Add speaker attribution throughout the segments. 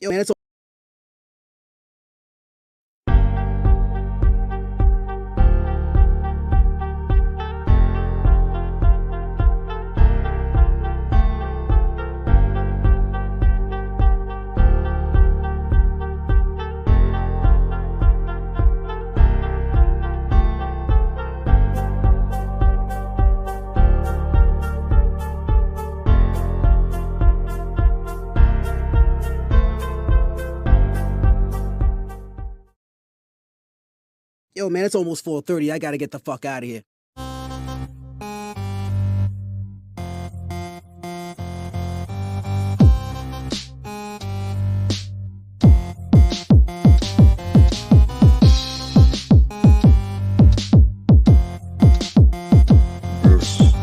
Speaker 1: Yo, man, it's Yo, man, it's almost 4:30. I gotta get the fuck out of here.
Speaker 2: This is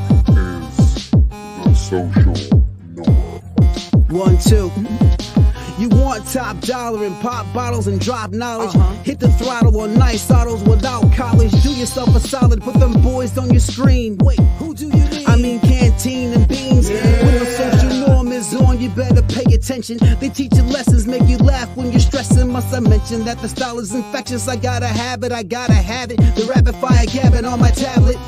Speaker 2: the Social Norm.
Speaker 1: 1, 2. You want top dollar and pop bottles and drop knowledge. Hit the throttle on nice autos without college. Do yourself a solid, put them boys on your screen. Wait, who do you mean? I mean Canteen and Beans. When the social norm is on, you better pay attention. They teach you lessons, make you laugh when you're stressing. Must I mention that the style is infectious? I gotta have it, I gotta have it. The rapid fire gabbing on my tablet.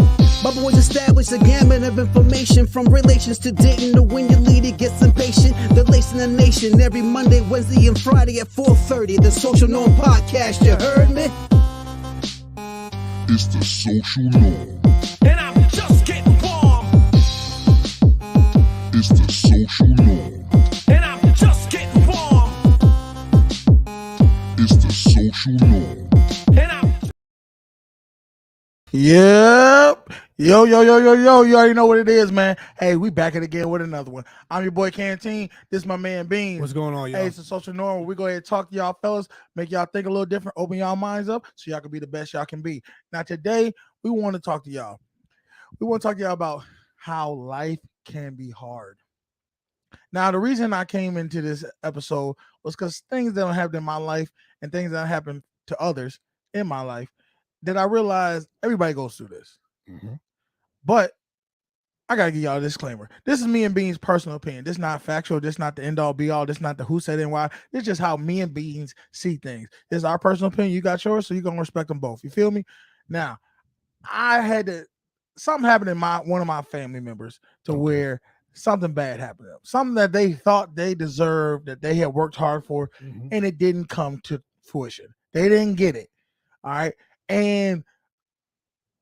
Speaker 1: My boys established a gamut of information, from relations to dating to when your leader gets impatient. They're lacing the nation every Monday, Wednesday, and Friday at 4:30. The Social Norm Podcast, you heard me?
Speaker 2: It's the Social Norm.
Speaker 3: And I'm just getting warm.
Speaker 2: It's the Social Norm.
Speaker 3: And I'm just getting warm.
Speaker 2: It's the Social Norm.
Speaker 3: And I'm
Speaker 4: Yep. Yo. You already know what it is, man. Hey, we back at it again with another one. I'm your boy Canteen. This is my man Beans.
Speaker 5: What's going on, y'all?
Speaker 4: Hey, it's the Social Norm. We go ahead and talk to y'all fellas, make y'all think a little different, open y'all minds up so y'all can be the best y'all can be. Now, today, we want to talk to y'all. We want to talk to y'all about how life can be hard. Now, the reason I came into this episode was because things that happened in my life and things that happened to others in my life that I realized everybody goes through this.
Speaker 5: Mhm.
Speaker 4: But I gotta give y'all a disclaimer. This is me and Beans' personal opinion. This is not factual. This is not the end all be all. This is not the who said and why. This is just how me and Beans see things. This is our personal opinion. You got yours, so you're gonna respect them both. You feel me? Now, something happened in one of my family members to where something bad happened to them. Something that they thought they deserved, that they had worked hard for, and it didn't come to fruition. They didn't get it. All right. And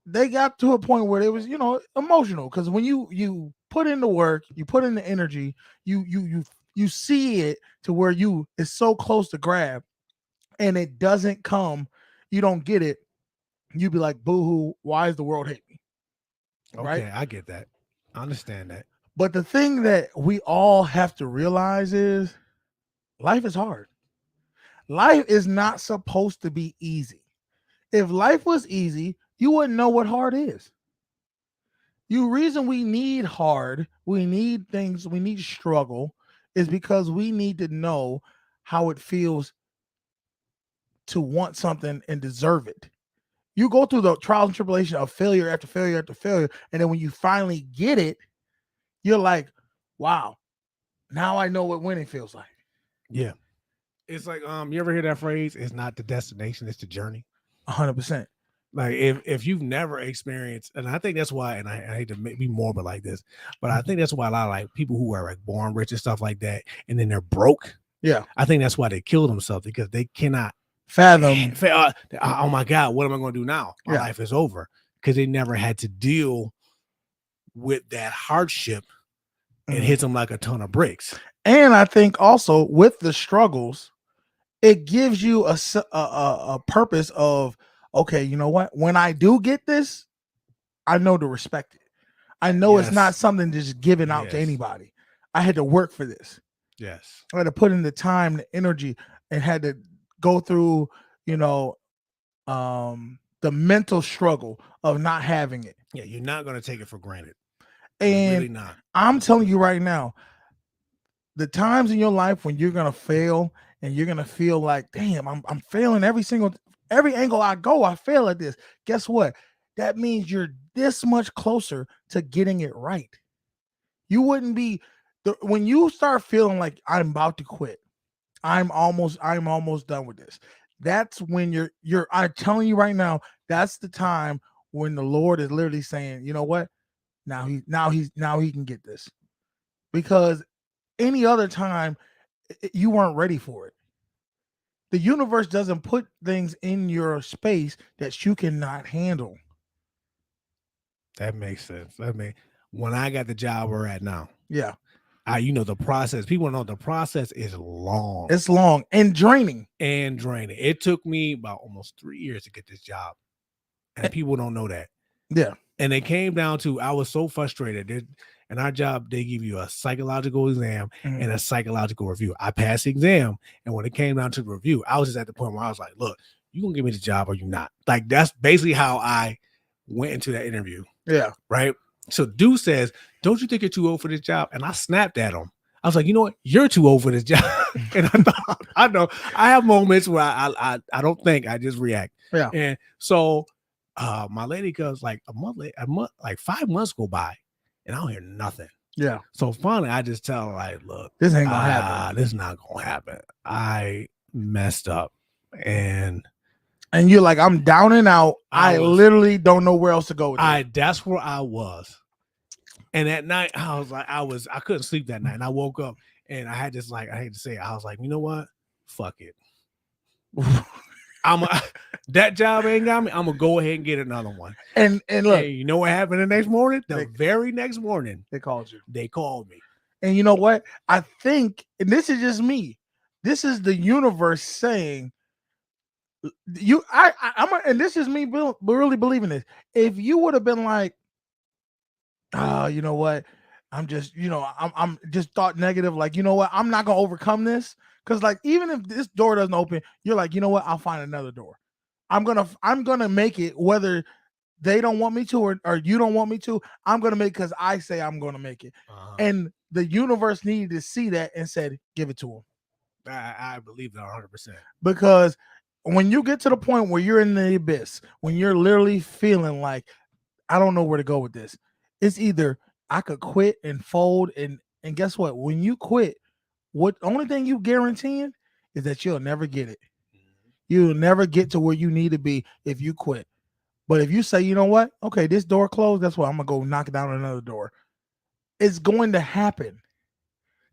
Speaker 4: they got to a point where it was, emotional, because when you put in the work, you put in the energy, you see it to where it's so close to grab, and it doesn't come, you don't get it. You be like, boo-hoo, why does the world hate me?
Speaker 5: Okay,
Speaker 4: Right?
Speaker 5: I get that. I understand that.
Speaker 4: But the thing that we all have to realize is life is hard. Life is not supposed to be easy. If life was easy, you wouldn't know what hard is. The reason we need hard, we need things, we need struggle, is because we need to know how it feels to want something and deserve it. You go through the trials and tribulation of failure after failure after failure, and then when you finally get it, you're like, wow, now I know what winning feels like.
Speaker 5: Yeah. It's like, you ever hear that phrase? It's not the destination, it's the journey.
Speaker 4: 100%.
Speaker 5: Like if you've never experienced, and I think that's why, and I hate to be morbid like this, but I think that's why a lot of like people who are like born rich and stuff like that, and then they're broke.
Speaker 4: Yeah.
Speaker 5: I think that's why they kill themselves, because they cannot
Speaker 4: Fathom.
Speaker 5: Oh my God, what am I going to do now? My life is over, because they never had to deal with that hardship. It hits them like a ton of bricks.
Speaker 4: And I think also with the struggles, it gives you a purpose of, okay, you know what? When I do get this, I know to respect it. I know it's not something just given out to anybody. I had to work for this.
Speaker 5: Yes.
Speaker 4: I had to put in the time, the energy, and had to go through, the mental struggle of not having it.
Speaker 5: Yeah, you're not going to take it for granted.
Speaker 4: And
Speaker 5: really not.
Speaker 4: I'm telling you right now, the times in your life when you're gonna fail and you're gonna feel like, damn, I'm failing every angle I go, I fail at this. Guess what? That means you're this much closer to getting it right. You wouldn't be when you start feeling like I'm about to quit, I'm almost done with this. That's when I'm telling you right now, that's the time when the Lord is literally saying, you know what? Now he can get this. Because any other time you weren't ready for it. The universe doesn't put things in your space that you cannot handle.
Speaker 5: That makes sense. When I got the job we're at now,
Speaker 4: Yeah.
Speaker 5: the process. People know the process is long.
Speaker 4: It's long and draining.
Speaker 5: It took me about almost 3 years to get this job, and people don't know that.
Speaker 4: Yeah.
Speaker 5: And it came down to I was so frustrated. In our job, they give you a psychological exam and a psychological review. I passed the exam, and when it came down to the review, I was just at the point where I was like, "Look, you gonna give me the job or you not?" Like that's basically how I went into that interview.
Speaker 4: Yeah.
Speaker 5: Right. So dude says, "Don't you think you're too old for this job?" And I snapped at him. I was like, "You know what? You're too old for this job." And I thought, I know I have moments where I don't think, I just react.
Speaker 4: Yeah.
Speaker 5: And so my lady goes like a month, like 5 months go by, and I don't hear nothing.
Speaker 4: Yeah.
Speaker 5: So finally, I just tell her, like, "Look,
Speaker 4: this ain't gonna happen.
Speaker 5: This is not gonna happen. I messed up." And
Speaker 4: you're like, I'm down and out. I literally don't know where else to go with it.
Speaker 5: That's where I was. And at night, I was like, I couldn't sleep that night. And I woke up and I had this, like, I hate to say it, I was like, you know what? Fuck it. That job ain't got me. I'm gonna go ahead and get another one.
Speaker 4: And look,
Speaker 5: hey, you know what happened the next morning? The very next morning,
Speaker 4: they called you.
Speaker 5: They called me.
Speaker 4: And you know what? I think, and this is just me, this is the universe saying, and this is me really believing this. If you would have been like, you know what? I'm just, I'm just thought negative. Like, you know what? I'm not going to overcome this. Cause like, even if this door doesn't open, you're like, you know what? I'll find another door. I'm going to make it, whether they don't want me to, or you don't want me to, I'm going to make, cause I say I'm going to make it. And the universe needed to see that and said, give it to him.
Speaker 5: I believe that 100%.
Speaker 4: Because when you get to the point where you're in the abyss, when you're literally feeling like, I don't know where to go with this, it's either I could quit and fold, and guess what? When you quit, only thing you guaranteeing is that you'll never get it. You'll never get to where you need to be if you quit. But if you say, you know what? Okay, this door closed. That's why I'm gonna go knock down another door. It's going to happen.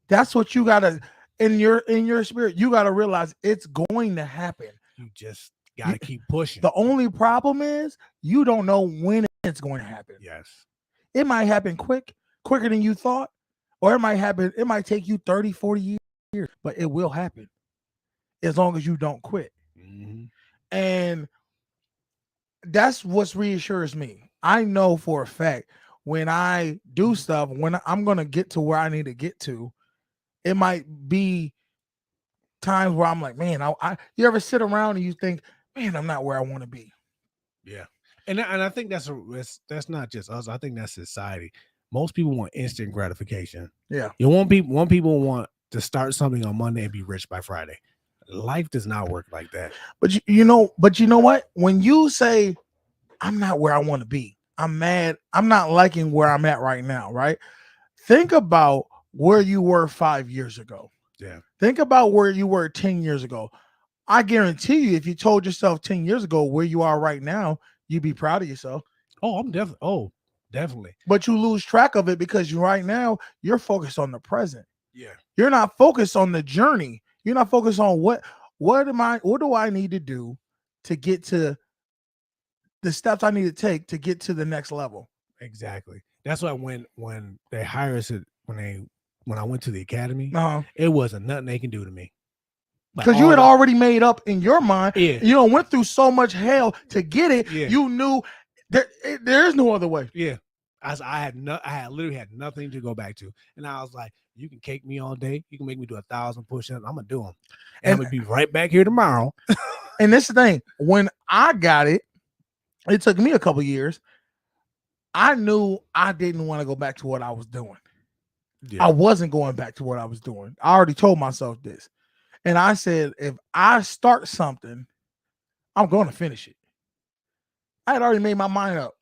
Speaker 4: That's what you gotta, in your spirit, you gotta realize it's going to happen.
Speaker 5: You just gotta keep pushing.
Speaker 4: The only problem is you don't know when it's going to happen.
Speaker 5: Yes.
Speaker 4: It might happen quicker than you thought, or it might take you 30, 40 years, but it will happen as long as you don't quit.
Speaker 5: Mm-hmm.
Speaker 4: And that's what reassures me. I know for a fact when I do stuff, when I'm going to get to where I need to get to, it might be times where I'm like, man, you ever sit around and you think, man, I'm not where I want to be.
Speaker 5: Yeah. And I think that's not just us. I think that's society. Most people want instant gratification.
Speaker 4: Yeah.
Speaker 5: People want to start something on Monday and be rich by Friday. Life does not work like that.
Speaker 4: But you know what? When you say, I'm not where I want to be, I'm mad, I'm not liking where I'm at right now, right? Think about where you were 5 years ago.
Speaker 5: Yeah.
Speaker 4: Think about where you were 10 years ago. I guarantee you, if you told yourself 10 years ago where you are right now, you'd be proud of yourself.
Speaker 5: Oh, definitely.
Speaker 4: But you lose track of it because right now you're focused on the present.
Speaker 5: Yeah.
Speaker 4: You're not focused on the journey. You're not focused on what do I need to do to get to the steps I need to take to get to the next level.
Speaker 5: Exactly. That's why when they hire us when I went to the academy,
Speaker 4: Uh-huh.
Speaker 5: it wasn't nothing they can do to me.
Speaker 4: Because you had already made up in your mind.
Speaker 5: Yeah.
Speaker 4: You went through so much hell to get it.
Speaker 5: Yeah.
Speaker 4: You knew there is no other way.
Speaker 5: Yeah. I literally had nothing to go back to. And I was like, you can cake me all day. You can make me do 1,000 push-ups. I'm going to do them. And I'm going to be right back here tomorrow.
Speaker 4: And this is the thing. When I got it, it took me a couple years. I knew I didn't want to go back to what I was doing. Yeah. I wasn't going back to what I was doing. I already told myself this. And I said, if I start something, I'm going to finish it. I had already made my mind up.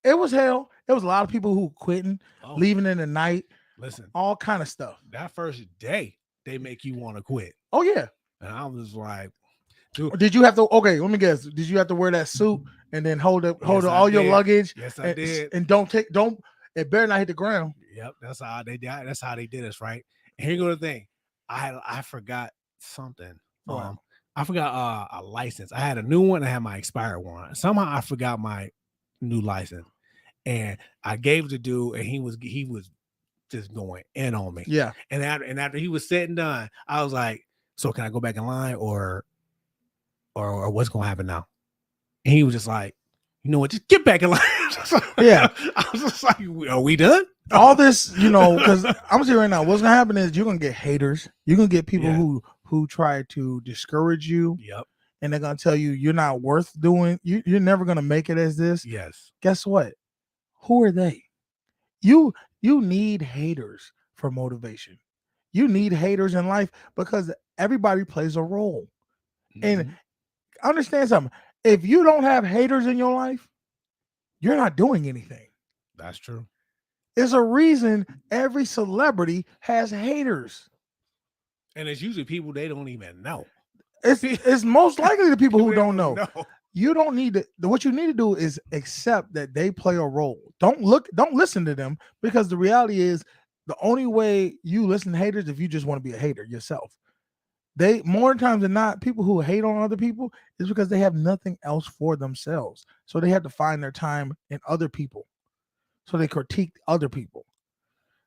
Speaker 4: It was hell. There was a lot of people who quitting, leaving in the night.
Speaker 5: Listen,
Speaker 4: all kind of stuff.
Speaker 5: That first day they make you want to quit.
Speaker 4: Oh yeah.
Speaker 5: And I was like,
Speaker 4: Did you have to? Okay, let me guess. Did you have to wear that suit and then hold
Speaker 5: Yes, I
Speaker 4: all your
Speaker 5: did.
Speaker 4: luggage?
Speaker 5: yes, I
Speaker 4: And,
Speaker 5: did.
Speaker 4: and don't. It better not hit the ground.
Speaker 5: Yep, that's how they did. That's how they did us, right? And here go the thing. I forgot something.
Speaker 4: What?
Speaker 5: I forgot a license. I had a new one. I had my expired one. Somehow I forgot my new license, and I gave it to dude, and he was just going in on me.
Speaker 4: Yeah.
Speaker 5: And after he was said and done, I was like, "So can I go back in line, or what's gonna happen now?" And he was just like, "You know what? Just get back in line."
Speaker 4: Yeah.
Speaker 5: I was just like, "Are we done?"
Speaker 4: All this, because I'm gonna say right now, what's gonna happen is you're gonna get haters. You're gonna get people
Speaker 5: Yeah.
Speaker 4: who try to discourage you,
Speaker 5: Yep.
Speaker 4: and they're gonna tell you you're not worth doing. You're never gonna make it as this.
Speaker 5: Yes.
Speaker 4: Guess what? Who are they? You need haters for motivation. You need haters in life because everybody plays a role. And
Speaker 5: Mhm.
Speaker 4: understand something. If you don't have haters in your life, you're not doing anything.
Speaker 5: That's true.
Speaker 4: There's a reason every celebrity has haters.
Speaker 5: And it's usually people they don't even know.
Speaker 4: It's most likely the people who
Speaker 5: They
Speaker 4: don't know. You don't need to. What you need to do is accept that they play a role. Don't listen to them, because the reality is the only way you listen to haters if you just want to be a hater yourself. They more times than not, people who hate on other people is because they have nothing else for themselves. So they have to find their time in other people. So they critique other people.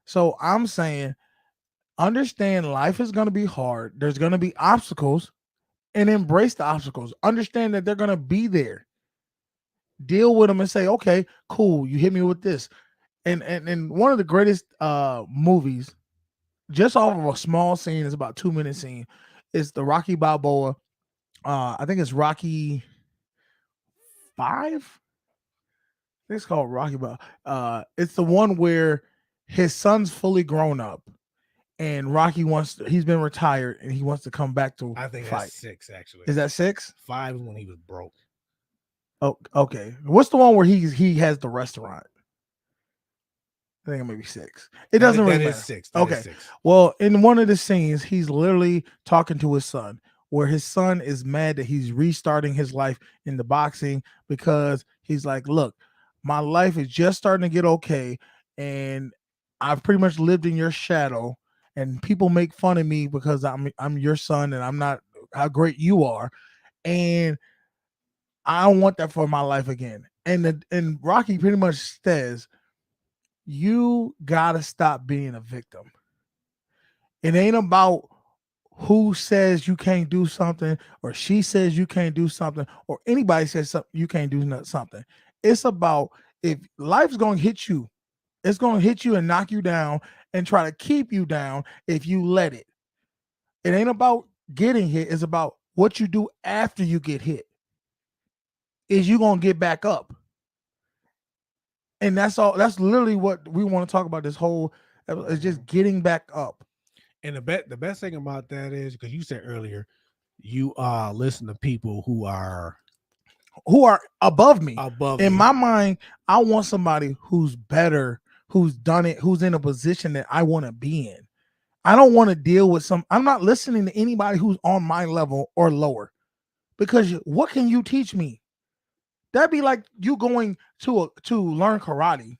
Speaker 4: So I'm saying, understand life is going to be hard. There's going to be obstacles, and embrace the obstacles. Understand that they're going to be there. Deal with them and say, okay, cool. You hit me with this. And one of the greatest movies, just off of a small scene, is about 2-minute scene, is the Rocky Balboa. I think it's Rocky 5. I think it's called Rocky Balboa. It's the one where his son's fully grown up, and Rocky he's been retired, and he wants to come back to
Speaker 5: I think
Speaker 4: fight.
Speaker 5: that's 6 actually.
Speaker 4: Is that 6?
Speaker 5: 5 is when he was broke.
Speaker 4: Oh, okay. What's the one where he has the restaurant? I think it may be 6. It doesn't really
Speaker 5: That
Speaker 4: matter.
Speaker 5: is 6. That is
Speaker 4: Okay.
Speaker 5: 6.
Speaker 4: Well, in one of the scenes, he's literally talking to his son, where his son is mad that he's restarting his life in the boxing, because he's like, look, my life is just starting to get okay, and I've pretty much lived in your shadow, and people make fun of me because I'm your son and I'm not how great you are, and I don't want that for my life again. And Rocky pretty much says, you gotta stop being a victim. It ain't about who says you can't do something, or she says you can't do something, or anybody says something you can't do something. It's about, if life's gonna hit you, it's gonna hit you and knock you down and try to keep you down if you let it. It ain't about getting hit, it's about what you do after you get hit. Is you gonna get back up? And that's all. That's literally what we want to talk about. This whole is just getting back up.
Speaker 5: And the best thing about that is, because you said earlier, you listen to people who are
Speaker 4: Above me.
Speaker 5: above
Speaker 4: In
Speaker 5: you.
Speaker 4: my mind, I want somebody who's better, who's done it, who's in a position that I want to be in. I don't want to deal with I'm not listening to anybody who's on my level or lower, because what can you teach me? That'd be like you going to learn karate.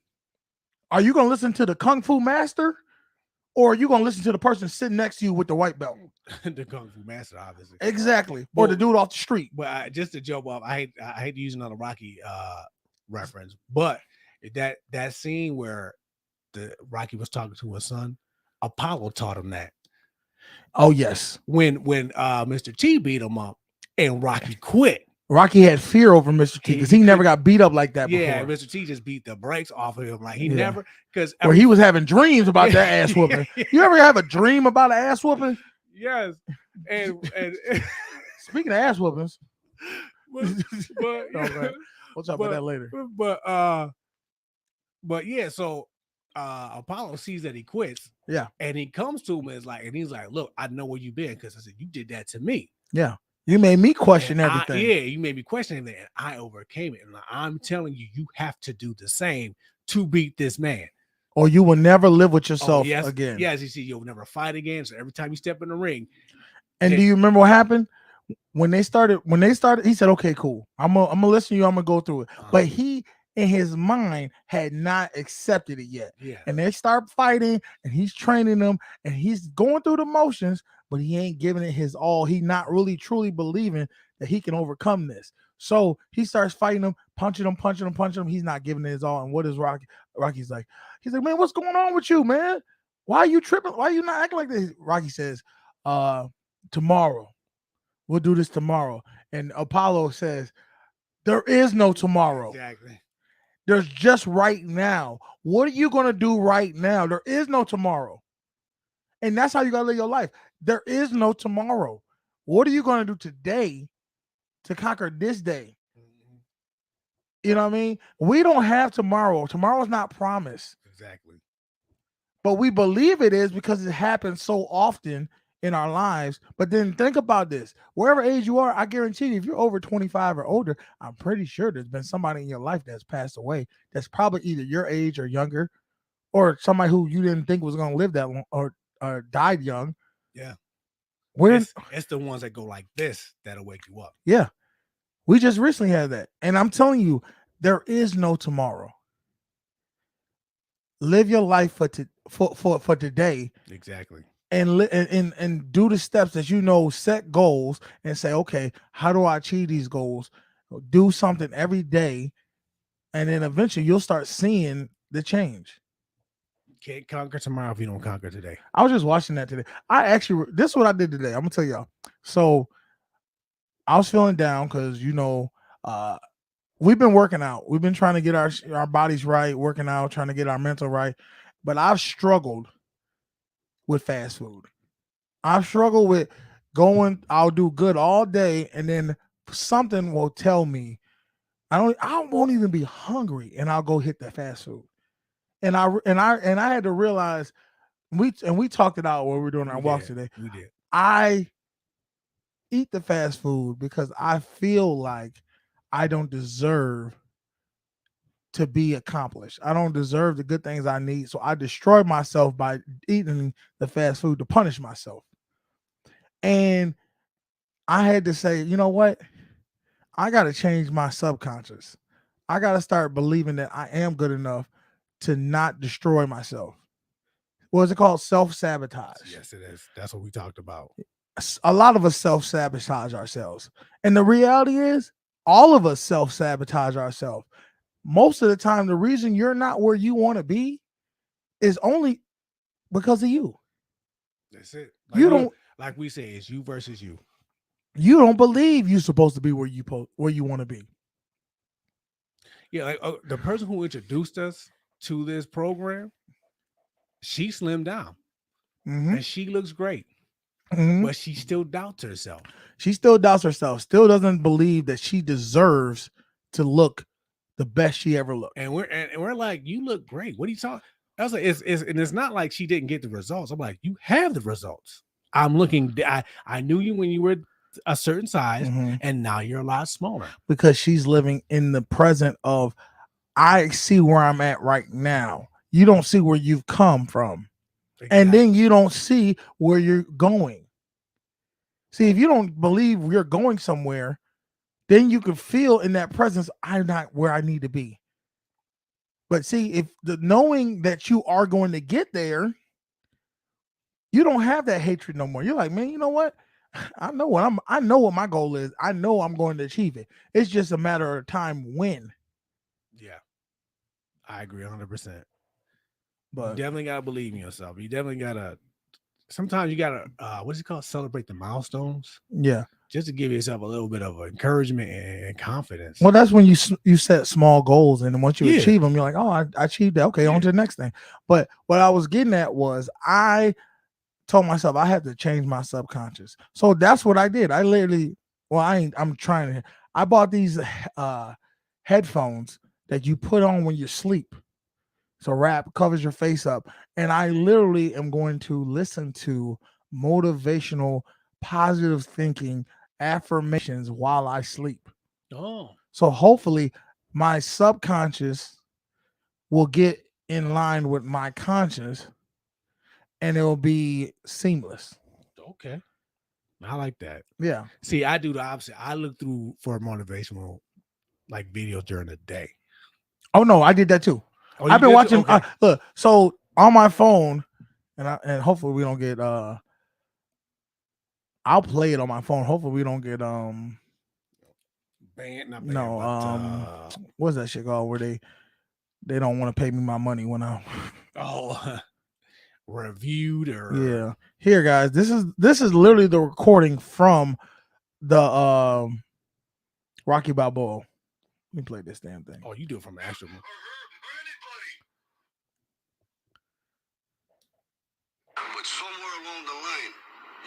Speaker 4: Are you going to listen to the Kung Fu master, or are you going to listen to the person sitting next to you with the white belt?
Speaker 5: The Kung Fu master, obviously.
Speaker 4: Exactly. Or the dude off the street.
Speaker 5: But just to jump off, I hate to use another Rocky reference, but that scene where the Rocky was talking to his son, Apollo taught him that.
Speaker 4: Oh yes.
Speaker 5: When Mr. T beat him up and Rocky quit.
Speaker 4: Rocky had fear over Mr. T because he never got beat up like that before.
Speaker 5: Yeah, Mr. T just beat the brakes off of him. Like he
Speaker 4: Yeah.
Speaker 5: never, because
Speaker 4: Where he was having dreams about that ass whooping. You ever have a dream about an ass whooping?
Speaker 5: Yes. And
Speaker 4: Speaking of ass whoopings,
Speaker 5: but
Speaker 4: Okay. we'll talk about that later.
Speaker 5: But yeah, so Apollo sees that he quits.
Speaker 4: Yeah.
Speaker 5: And he comes to him and he's like, look, I know where you've been, because I said you did that to me.
Speaker 4: Yeah. You made me question
Speaker 5: And
Speaker 4: everything.
Speaker 5: you made me question everything, and I overcame it. And I'm telling you, you have to do the same to beat this man.
Speaker 4: or you will never live with
Speaker 5: Oh,
Speaker 4: yourself
Speaker 5: yes,
Speaker 4: again.
Speaker 5: yes. You see, you'll never fight again. So every time you step in the ring,
Speaker 4: And do you remember what happened when they started? He said, "Okay, cool. I'm gonna listen to you. I'm gonna go through it." But he, in his mind, had not accepted it yet.
Speaker 5: yeah,
Speaker 4: And they start fighting, and he's training them, and he's going through the motions, but he ain't giving it his all. He not really truly believing that he can overcome this. So he starts fighting him, punching him. He's not giving it his all. And what is Rocky? Rocky's like, he's like, man, what's going on with you, man? Why are you tripping? Why are you not acting like this? Rocky says, tomorrow. We'll do this tomorrow. And Apollo says, there is no tomorrow.
Speaker 5: exactly.
Speaker 4: There's just right now. What are you going to do right now? There is no tomorrow. And that's how you got to live your life. There is no tomorrow. What are you going to do today to conquer this day? You know what I mean? We don't have tomorrow. Tomorrow's not promised.
Speaker 5: Exactly.
Speaker 4: But we believe it is because it happens so often in our lives. But then think about this. Wherever age you are, I guarantee you, if you're over 25 or older, I'm pretty sure there's been somebody in your life that's passed away that's probably either your age or younger, or somebody who you didn't think was going to live that long or died young.
Speaker 5: Yeah.
Speaker 4: We're
Speaker 5: It's the ones that go like this that'll wake you up.
Speaker 4: Yeah. We just recently had that. And I'm telling you, there is no tomorrow. Live your life for today.
Speaker 5: Exactly.
Speaker 4: And do the steps that you know, set goals and say, okay, how do I achieve these goals? Do something every day, and then eventually you'll start seeing the change.
Speaker 5: Can't conquer tomorrow if you don't conquer today.
Speaker 4: I was just watching that today. This is what I did today. I'm gonna tell y'all. So I was feeling down because we've been working out. We've been trying to get our bodies right, working out, trying to get our mental right. But I've struggled with fast food. I've struggled with I'll do good all day, and then something will tell me I won't even be hungry, and I'll go hit the fast food. And I had to realize we talked it out when we were doing our walks today.
Speaker 5: We did.
Speaker 4: I eat the fast food because I feel like I don't deserve to be accomplished. I don't deserve the good things I need. So I destroy myself by eating the fast food to punish myself. And I had to say, you know what? I got to change my subconscious. I got to start believing that I am good enough to not destroy myself. What is it called? Self-sabotage.
Speaker 5: Yes, it is. That's what we talked about.
Speaker 4: A lot of us self-sabotage ourselves. And the reality is, all of us self-sabotage ourselves. Most of the time, the reason you're not where you want to be is only because of you.
Speaker 5: That's it. Like we say, it's you versus you.
Speaker 4: You don't believe you're supposed to be where you want to be.
Speaker 5: Yeah, like the person who introduced us to this program, she slimmed down, and she looks great, but she still doubts herself.
Speaker 4: She still doubts herself. Still doesn't believe that she deserves to look the best she ever looked.
Speaker 5: And we're like, you look great. What are you talking? I was like, it's not like she didn't get the results. I'm like, you have the results. I'm looking. I knew you when you were a certain size, and now you're a lot smaller.
Speaker 4: Because she's living in the present of, I see where I'm at right now. You don't see where you've come from. Exactly. And then you don't see where you're going. See, if you don't believe you're going somewhere, then you can feel in that presence, I'm not where I need to be. But see, if the knowing that you are going to get there, you don't have that hatred no more. You're like, man, you know what? I know what my goal is. I know I'm going to achieve it. It's just a matter of time when.
Speaker 5: Yeah. I agree 100%.
Speaker 4: But
Speaker 5: you definitely gotta believe in yourself. You definitely gotta. Sometimes you gotta. What's it called? Celebrate the milestones.
Speaker 4: Yeah.
Speaker 5: Just to give yourself a little bit of encouragement and confidence.
Speaker 4: Well, that's when you set small goals, and then once you achieve them, you're like, oh, I achieved that. Okay, on to the next thing. But what I was getting at was I told myself I had to change my subconscious. So that's what I did. I literally, I bought these headphones that you put on when you sleep. So wrap covers your face up. And I literally am going to listen to motivational, positive thinking affirmations while I sleep.
Speaker 5: Oh.
Speaker 4: So hopefully my subconscious will get in line with my conscience, and it will be seamless.
Speaker 5: Okay. I like that.
Speaker 4: Yeah.
Speaker 5: See, I do the opposite. I look through for motivational like videos during the day.
Speaker 4: Oh no, I did that too.
Speaker 5: Oh, you
Speaker 4: I've been
Speaker 5: did
Speaker 4: watching.
Speaker 5: too? Okay.
Speaker 4: Look, so on my phone, and hopefully we don't get. I'll play it on my phone. Hopefully we don't get.
Speaker 5: Banned, not banned,
Speaker 4: No.
Speaker 5: but,
Speaker 4: What's that shit called? Where they don't want to pay me my money when I.
Speaker 5: Reviewed or
Speaker 4: Yeah. Here, guys. This is literally the recording from the Rocky Balboa. Let me play this damn thing.
Speaker 5: Oh, you do it from the actual.
Speaker 6: But somewhere along the line,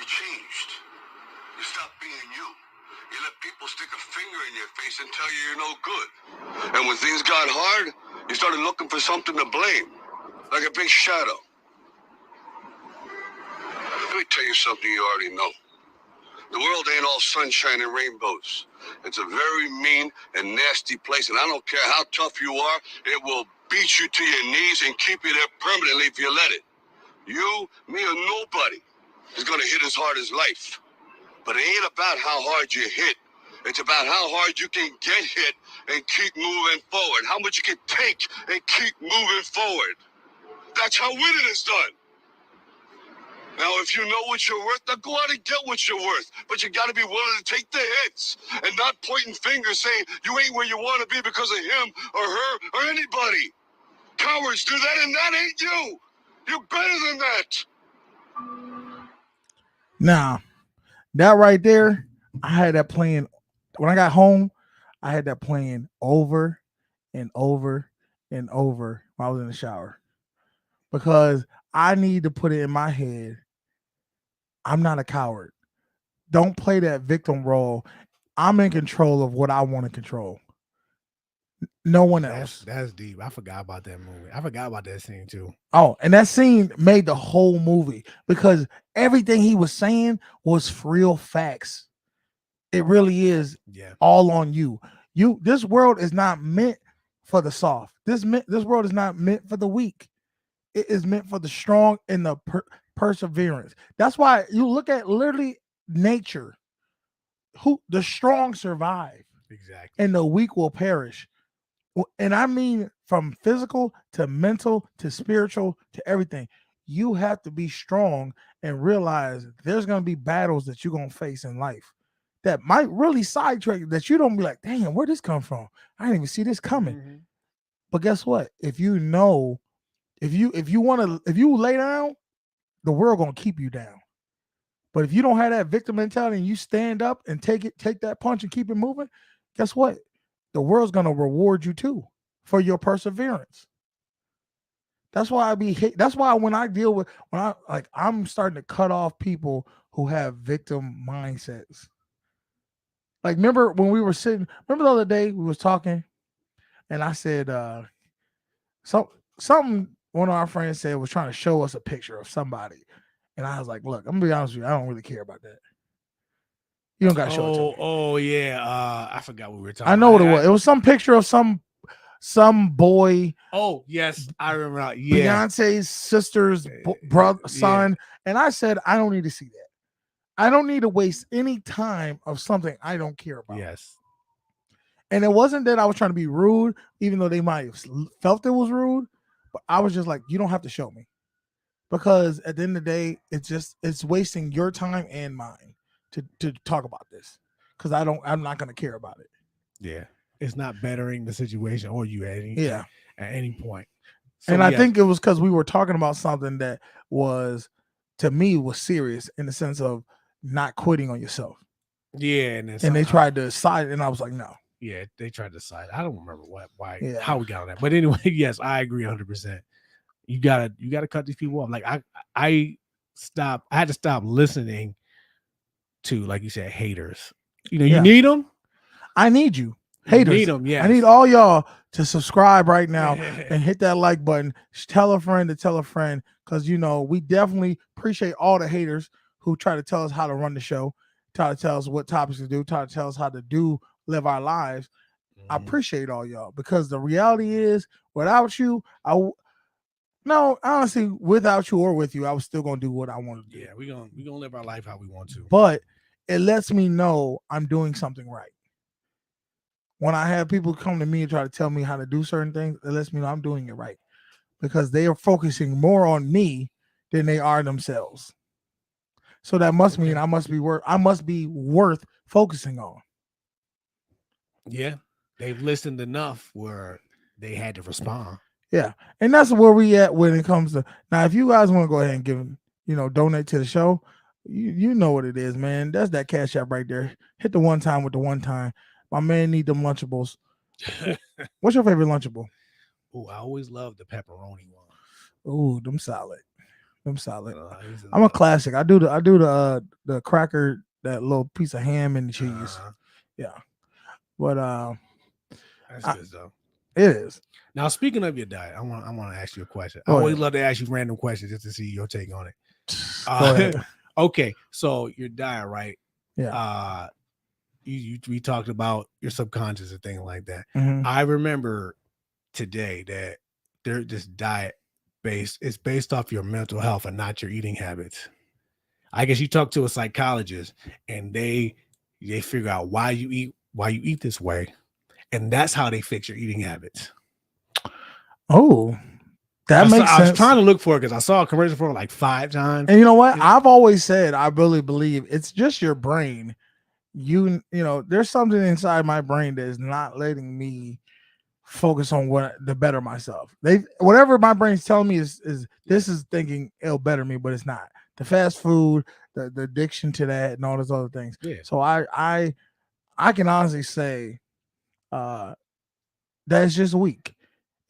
Speaker 6: you changed. You stopped being you. You let people stick a finger in your face and tell you you're no good. And when things got hard, you started looking for something to blame, like a big shadow. Let me tell you something you already know. The world ain't all sunshine and rainbows. It's a very mean and nasty place, and I don't care how tough you are, it will beat you to your knees and keep you there permanently if you let it. You, me, or nobody is gonna hit as hard as life. But it ain't about how hard you hit. It's about how hard you can get hit and keep moving forward. How much you can take and keep moving forward. That's how winning is done. Now, if you know what you're worth, now go out and get what you're worth. But you got to be willing to take the hits and not pointing fingers saying you ain't where you want to be because of him or her or anybody. Cowards do that, and that ain't you. You're better than that.
Speaker 4: Now, that right there, I had that playing when I got home. I had that playing over and over and over while I was in the shower because I need to put it in my head. I'm not a coward. Don't play that victim role. I'm in control of what I want to control. No one else.
Speaker 5: That's deep. I forgot about that movie. I forgot about that scene too.
Speaker 4: Oh, and that scene made the whole movie because everything he was saying was real facts. It really is all on you. This world is not meant for the soft. This world is not meant for the weak. It is meant for the strong and the perseverance. That's why you look at literally nature. The strong survive.
Speaker 5: Exactly.
Speaker 4: And the weak will perish. And I mean from physical to mental to spiritual to everything. You have to be strong and realize there's going to be battles that you're going to face in life that might really sidetrack you, that you don't be like, damn, where'd this come from? I didn't even see this coming. Mm-hmm. But guess what? If you know, if you lay down, the world going to keep you down. But if you don't have that victim mentality and you stand up and take that punch and keep it moving, guess what? The world's going to reward you too for your perseverance. That's why that's why when I'm starting to cut off people who have victim mindsets. Like, remember when we were sitting, remember the other day we was talking and I said, something one of our friends said was trying to show us a picture of somebody. And I was like, look, I'm gonna be honest with you. I don't really care about that. You don't got to show it to me.
Speaker 5: Oh, yeah. I forgot what we were talking about.
Speaker 4: I know what it was. It was some picture of some boy.
Speaker 5: Oh, yes. I remember. Yeah.
Speaker 4: Beyonce's sister's brother, son. Yeah. And I said, I don't need to see that. I don't need to waste any time of something I don't care about.
Speaker 5: Yes.
Speaker 4: And it wasn't that I was trying to be rude, even though they might have felt it was rude. But I was just like, you don't have to show me. Because at the end of the day, it's wasting your time and mine to talk about this. Because I'm not going to care about it.
Speaker 5: Yeah. It's not bettering the situation or you at any point. So,
Speaker 4: and I think it was because we were talking about something that was, to me, was serious in the sense of not quitting on yourself.
Speaker 5: Yeah.
Speaker 4: And they tried to side, and I was like, no.
Speaker 5: Yeah, they tried to side. I don't remember how we got on that. But anyway, yes, I agree 100%. You gotta cut these people off. Like I had to stop listening to, like you said, haters. You know, you need them.
Speaker 4: I need you. Haters.
Speaker 5: You need them, yes.
Speaker 4: I need all y'all to subscribe right now and hit that like button. Tell a friend to tell a friend, because we definitely appreciate all the haters who try to tell us how to run the show, try to tell us what topics to do, try to tell us how to live our lives. I appreciate all y'all, because the reality is, without you, No, honestly, without you or with you, I was still gonna do what I want to do.
Speaker 5: Yeah, we're gonna live our life how we want to.
Speaker 4: But it lets me know I'm doing something right. When I have people come to me and try to tell me how to do certain things, it lets me know I'm doing it right because they are focusing more on me than they are themselves. So that must mean I must be worth focusing on.
Speaker 5: Yeah, they've listened enough where they had to respond.
Speaker 4: Yeah, and that's where we at when it comes to now. If you guys want to go ahead and give, donate to the show, you know what it is, man. That's that Cash App right there. Hit the one time with the one time. My man need them Lunchables. What's your favorite Lunchable?
Speaker 5: Oh, I always love the pepperoni one.
Speaker 4: Ooh, them solid. Them solid.
Speaker 5: I used to
Speaker 4: I'm a
Speaker 5: love-
Speaker 4: classic. I do the cracker, that little piece of ham and cheese.
Speaker 5: Uh-huh.
Speaker 4: Yeah, but
Speaker 5: That's
Speaker 4: I-
Speaker 5: good though.
Speaker 4: it is.
Speaker 5: Now, speaking of your diet, I want to ask you a question. I
Speaker 4: Go
Speaker 5: always
Speaker 4: ahead.
Speaker 5: love to ask you random questions just to see your take on it.
Speaker 4: Go ahead.
Speaker 5: Okay, so your diet, right?
Speaker 4: Yeah.
Speaker 5: We talked about your subconscious and things like that.
Speaker 4: Mhm.
Speaker 5: I remember today that this diet is based off your mental health and not your eating habits. I guess you talk to a psychologist and they figure out why you eat this way, and that's how they fix your eating habits.
Speaker 4: Oh, that makes
Speaker 5: I
Speaker 4: sense.
Speaker 5: was trying to look for it because I saw a commercial for it like 5 times.
Speaker 4: And you know what?
Speaker 5: Yeah.
Speaker 4: I've always said I really believe it's just your brain. You know, there's something inside my brain that is not letting me focus on what to better myself. Whatever my brain's telling me is this is thinking it'll better me, but it's not. The fast food, the addiction to that, and all those other things.
Speaker 5: Yeah.
Speaker 4: So I can honestly say that's just weak.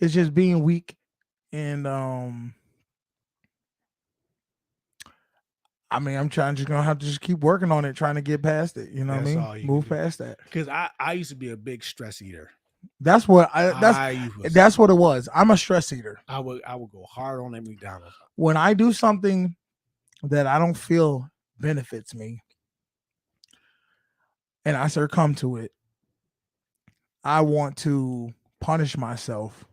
Speaker 4: It's just being weak. And I mean, I'm just gonna have to just keep working on it, trying to get past it. You know
Speaker 5: That's
Speaker 4: what I
Speaker 5: all
Speaker 4: mean?
Speaker 5: you
Speaker 4: Move
Speaker 5: can do.
Speaker 4: past that.
Speaker 5: Because I used to be a big stress eater.
Speaker 4: That's what that's what it was. I'm a stress eater.
Speaker 5: I would go hard on that McDonald's.
Speaker 4: When I do something that I don't feel benefits me, and I succumb to it, I want to punish myself,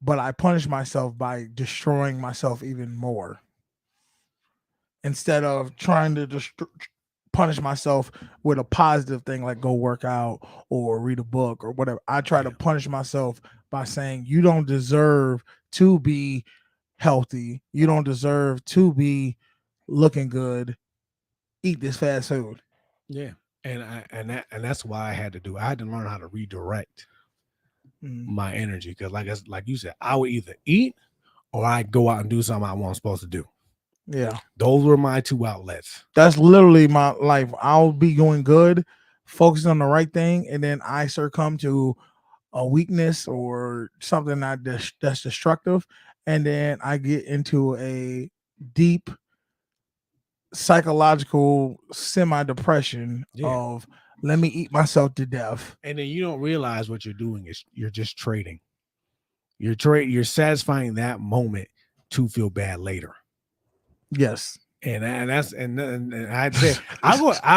Speaker 4: but I punish myself by destroying myself even more. Instead of trying to punish myself with a positive thing like go work out or read a book or whatever, I try to punish myself by saying you don't deserve to be healthy. You don't deserve to be looking good. Eat this fast food.
Speaker 5: Yeah. And that's why I had to learn how to redirect my energy. Because like you said, I would either eat or I'd go out and do something I wasn't supposed to do.
Speaker 4: Yeah.
Speaker 5: Those were my 2 outlets.
Speaker 4: That's literally my life. I'll be going good, focusing on the right thing, and then I succumb to a weakness or something that's destructive, and then I get into a deep psychological semi-depression of let me eat myself to death.
Speaker 5: And then you don't realize what you're doing is you're just trading. You're satisfying that moment to feel bad later.
Speaker 4: Yes.
Speaker 5: And I said I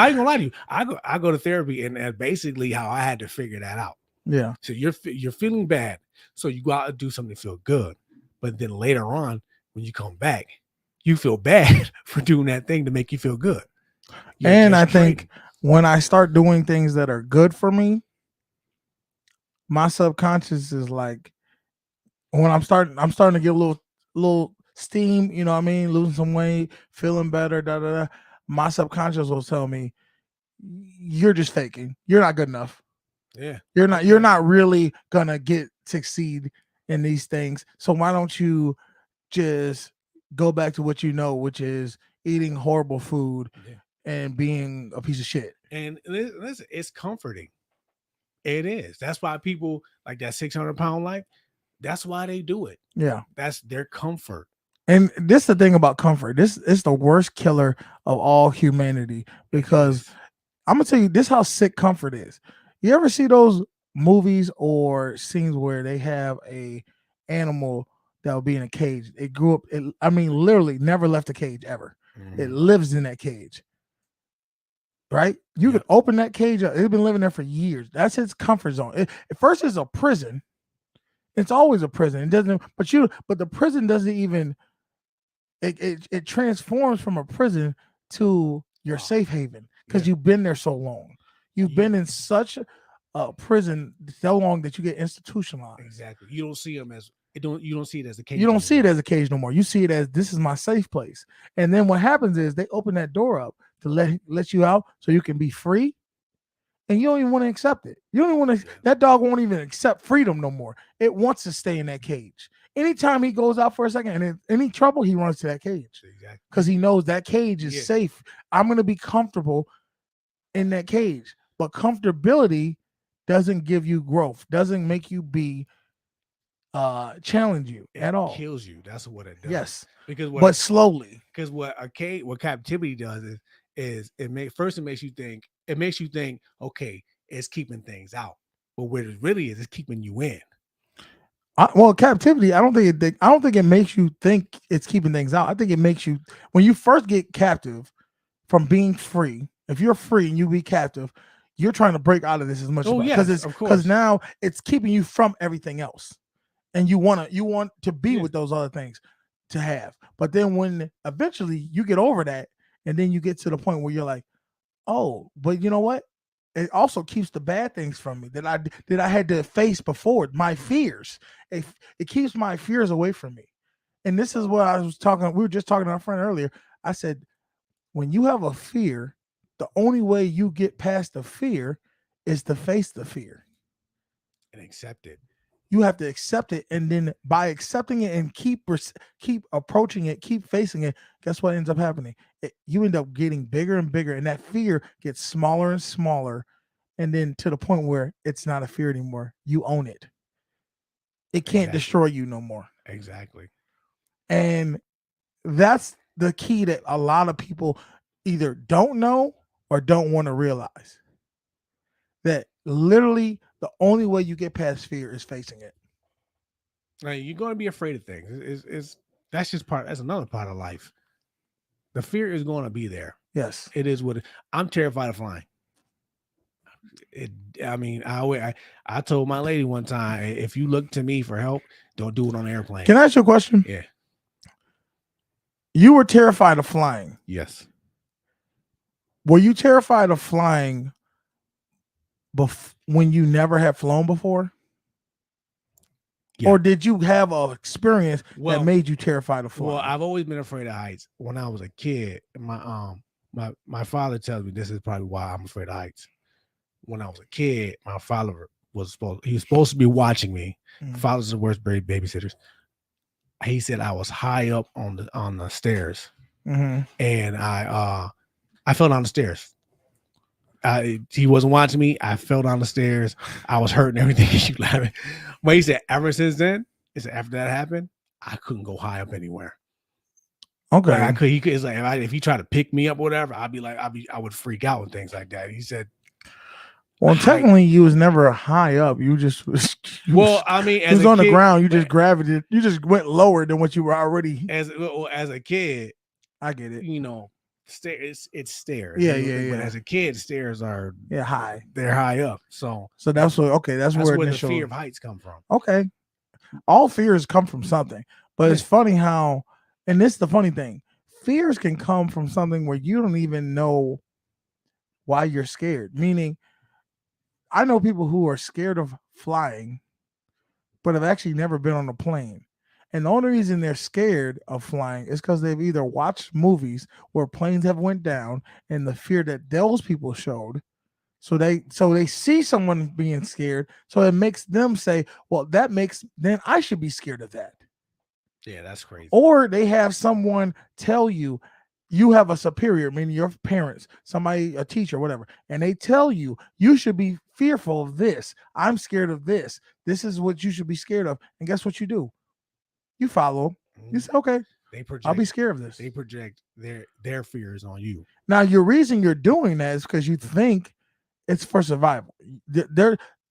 Speaker 5: ain't gonna lie to you. I go to therapy, and that's basically how I had to figure that out.
Speaker 4: Yeah.
Speaker 5: So you're feeling bad, so you go out and do something to feel good, but then later on when you come back, you feel bad for doing that thing to make you feel good.
Speaker 4: And I think when I start doing things that are good for me, my subconscious is like, when I'm starting to get a little steam, you know what I mean, losing some weight, feeling better, my subconscious will tell me, you're just faking. You're not good enough.
Speaker 5: Yeah.
Speaker 4: You're not really gonna succeed in these things. So why don't you just go back to what you know, which is eating horrible food and being a piece of shit.
Speaker 5: And listen, it's comforting. It is. That's why people like that 600-pound life. That's why they do it.
Speaker 4: Yeah.
Speaker 5: That's their comfort.
Speaker 4: And this is the thing about comfort. This is the worst killer of all humanity, because I'm gonna tell you this how sick comfort is. You ever see those movies or scenes where they have a animal that will be in a cage? It grew up, literally never left the cage ever. It lives in that cage. Right? You could open that cage up. It's been living there for years. That's its comfort zone. At first, it's a prison. It's always a prison. It doesn't, but the prison doesn't even. It transforms from a prison to your safe haven because you've been there so long. You've been in such a prison so long that you get institutionalized.
Speaker 5: Exactly. You don't see them as you don't see it as a cage.
Speaker 4: You don't see it as a cage no more. You see it as this is my safe place. And then what happens is they open that door up to let you out so you can be free. And you don't even want to accept it. You don't even want to. That dog won't even accept freedom no more. It wants to stay in that cage. Anytime he goes out for a second and in any trouble, he runs to that cage.
Speaker 5: Exactly.
Speaker 4: Because he knows that cage is safe. I'm going to be comfortable in that cage. But comfortability doesn't give you growth, doesn't make you be challenge you at all.
Speaker 5: It kills you. That's what it does.
Speaker 4: Yes.
Speaker 5: Because
Speaker 4: slowly.
Speaker 5: Because what captivity does is it makes you think, okay, it's keeping things out. But what it really is, it's keeping you in.
Speaker 4: Captivity, I don't think it makes you think it's keeping things out. I think it makes you, when you first get captive from being free, if you're free and you be captive, you're trying to break out of this as much because now it's keeping you from everything else. And you want to be with those other things to have. But then when eventually you get over that, and then you get to the point where you're like, oh, but you know what? It also keeps the bad things from me that I had to face before, my fears. It keeps my fears away from me. And this is what we were just talking to our friend earlier. I said, when you have a fear, the only way you get past the fear is to face the fear.
Speaker 5: And accept it.
Speaker 4: You have to accept it. And then by accepting it and keep approaching it, keep facing it, guess what ends up happening? You end up getting bigger and bigger, and that fear gets smaller and smaller. And then to the point where it's not a fear anymore. You own it. It can't destroy you no more.
Speaker 5: Exactly.
Speaker 4: And that's the key that a lot of people either don't know or don't want to realize. That literally the only way you get past fear is facing it.
Speaker 5: Right, you're going to be afraid of things. That's another part of life. The fear is going to be there.
Speaker 4: Yes,
Speaker 5: it is. I'm terrified of flying. I told my lady one time, if you look to me for help, don't do it on an airplane.
Speaker 4: Can I ask you a question?
Speaker 5: Yeah.
Speaker 4: You were terrified of flying.
Speaker 5: Yes.
Speaker 4: Were you terrified of flying when you never had flown before? Yeah. Or did you have an experience that made you terrified of flying?
Speaker 5: Well, I've always been afraid of heights. When I was a kid, my father tells me this is probably why I'm afraid of heights. When I was a kid, my father was supposed to be watching me. Mm-hmm. Fathers are the worst babysitters. He said I was high up on the stairs, mm-hmm. and I fell down the stairs. He wasn't watching me. I fell down the stairs. I was hurting everything. You laughing, but he said ever since then, after that happened, I couldn't go high up anywhere.
Speaker 4: Okay,
Speaker 5: like I could. He could. It's like if he tried to pick me up or whatever, I would freak out and things like that. He said.
Speaker 4: Well, technically, you was never high up. You just was.
Speaker 5: As
Speaker 4: was on the ground. You just gravitated. You just went lower than what you were already.
Speaker 5: As a kid,
Speaker 4: I get it.
Speaker 5: You know, it's stairs.
Speaker 4: Yeah.
Speaker 5: But as a kid, stairs are
Speaker 4: high.
Speaker 5: They're high up. So
Speaker 4: that's what. Okay, that's where
Speaker 5: the fear of heights come from.
Speaker 4: Okay, all fears come from something. But it's funny how, and this is the funny thing, fears can come from something where you don't even know why you're scared. Meaning. I know people who are scared of flying, but have actually never been on a plane. And the only reason they're scared of flying is because they've either watched movies where planes have went down and the fear that those people showed. So they see someone being scared. So it makes them say, well, then I should be scared of that.
Speaker 5: Yeah, that's crazy.
Speaker 4: Or they have someone tell you, you have a superior, meaning your parents, somebody, a teacher, whatever, and they tell you, you should be fearful of this. I'm scared of this. This is what you should be scared of. And guess what you do? You follow. You say, okay, I'll be scared of this.
Speaker 5: They project their fears on you.
Speaker 4: Now, your reason you're doing that is because you think it's for survival.